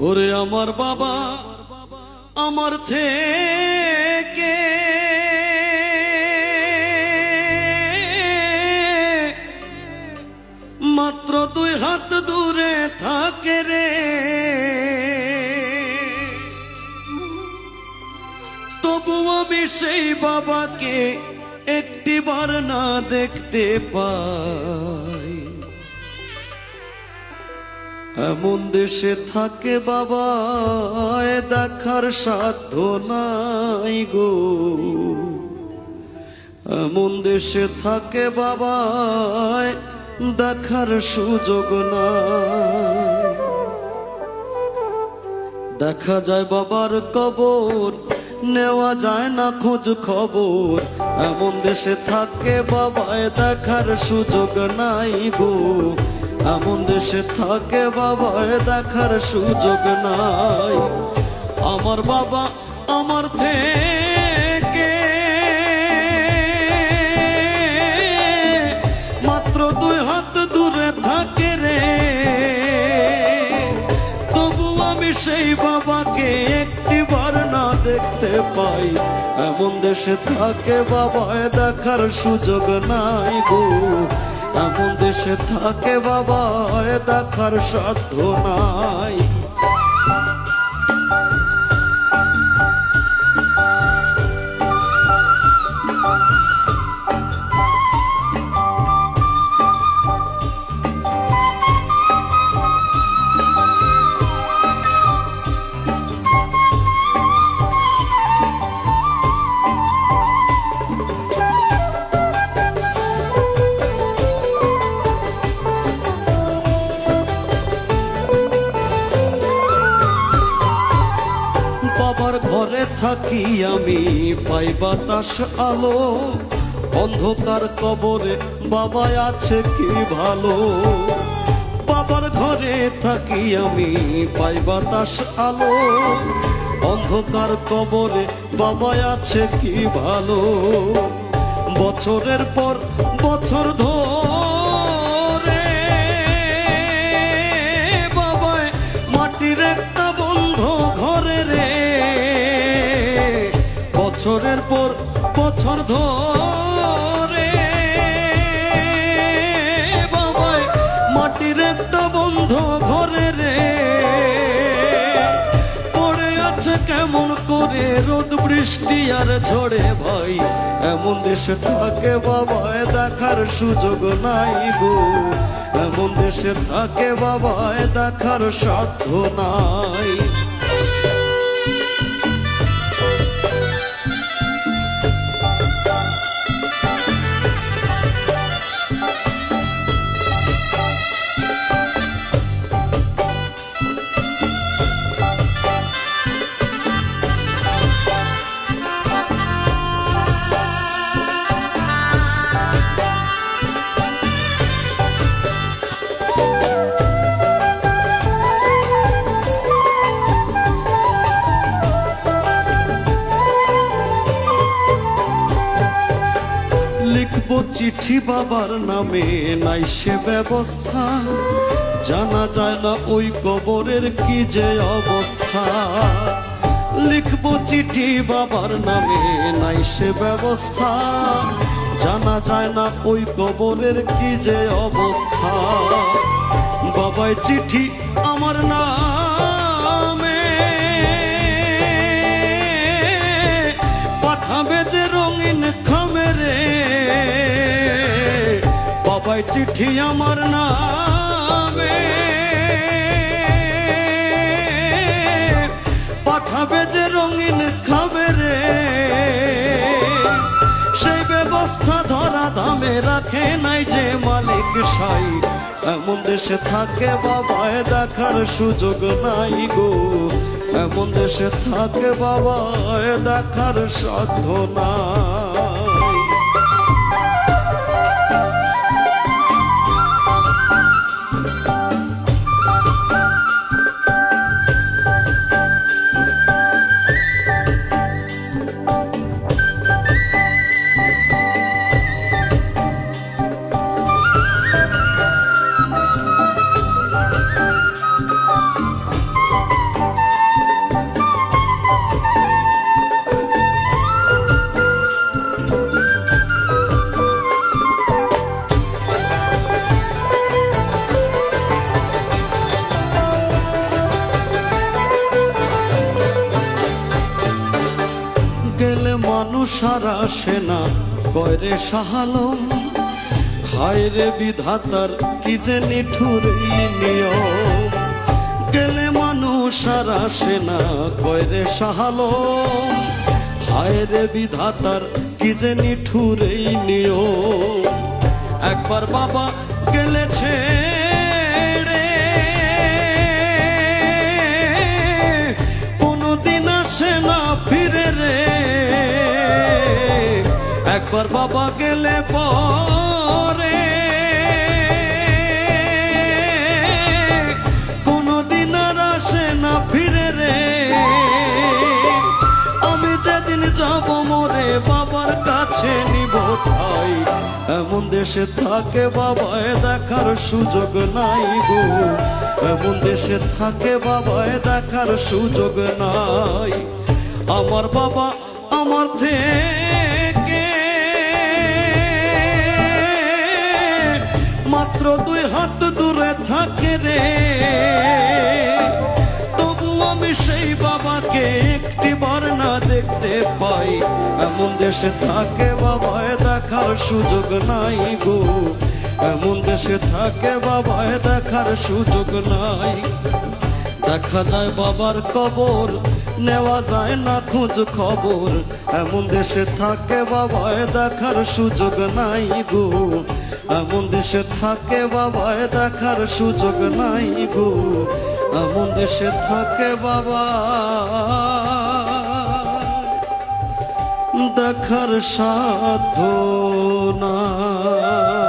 ওরে আমার বাবা আমার থেকে মাত্র 2 হাত দূরে থাকে রে, তবু আমি সেই বাবাকে একটিবার না দেখতে পাই। এমন দেশে থাকে বাবা দেখার সাধ্য নাই গো, এমন দেশে থাকে বাবা দেখার সুযোগ নাই। দেখা যায় বাবার কবর, নেওয়া যায় না খোঁজ খবর, এমন দেশে থাকে বাবায় দেখার সুযোগ নাই গো, এমন দেশে থাকে বাবায় দেখার সুযোগ নাই। আমার বাবা আমার থেকে মাত্র 2 হাত দূরে থাকে রে, তবু আমি সেই বাবাকে একটিবার না দেখতে পাই। এমন দেশে থাকে বাবায় দেখার সুযোগ নাই গো, এমন দেশে থাকে বাবায় দেখার সাধ্য নাই। বাবার ঘরে থাকি আমি পাই বাতাস আলো, অন্ধকার কবরে বাবা আছে কি ভালো। বাবার ঘরে থাকি আমি পাই বাতাস আলো, অন্ধকার কবরে বাবা আছে কি ভালো। বছরের পর বছর ধরে বাবায় মাটির একটা বন্ধ ঘরে রে, বছরের পর বছর ধরে বাবায় মাটির একটা বন্ধ ঘরে রে, পড়ে আছে কেমন করে রোদ বৃষ্টি আর ঝড়ে ভাই। এমন দেশে থাকে বাবায় দেখার সুযোগ নাই গো, এমন দেশে থাকে বাবায় দেখার সাধ্য নাই। লিখবো চিঠি বাবার নামে নাই সে ব্যবস্থা, জানা যায় না ওই কবরের কি যে অবস্থা। লিখবো চিঠি বাবার নামে নাই সে ব্যবস্থা, জানা যায় না ওই কবরের কি যে অবস্থা। বাবাই চিঠি আমার নামে পাঠাবে যে রঙিন খামে রে, বাবাই চিঠি আমার নামে পাঠাবে যে রঙিন খামে রে, সেই ব্যবস্থা ধরা ধামে রাখে নাই যে মালিক সাই। এমন দেশে থাকে বাবায় দেখার সুযোগ নাই গো, এমন দেশে থাকে বাবায় দেখার সাধ্য নাই। মানুষ আর আসে না কয়রে শাহালম, হায় রে বিধাতার কি যে নিঠুর এই নিয়ম। গেলে মানুষ আর আসে না কয়রে শাহালম, হায় রে বিধাতার কি যে নিঠুর এই নিয়ম। একবার বাবা গেলেছে রে, কোনদিন আসে না ফিরে রে। একবার বাবা গেলে পরে কোনদিন আর আসে না ফিরে রে। আমি যেদিন যাব মরে বাবার কাছে নিব ঠাই, এমন দেশে থাকে বাবায় দেখার সুযোগ নাই গো, এমন দেশে থাকে বাবায় দেখার সুযোগ নাই। আমার বাবা আমার থেকে মাত্র 2 হাত দূরে থাকে রে, তবু আমি সেই বাবাকে একটিবার না দেখতে পাই। এমন দেশে থাকে বাবায় দেখার সুযোগ নাই গো, এমন দেশে থাকে বাবায় দেখার সুযোগ নাই। দেখা যায় বাবার কবর, নেওয়া যায় না খোঁজ খবর, এমন দেশে থাকে বাবায় দেখার সুযোগ নাই গো, এমন দেশে থাকে বাবায় দেখার সুযোগ নাই গো, এমন দেশে থাকে বাবা দেখার সাধ্য নাই।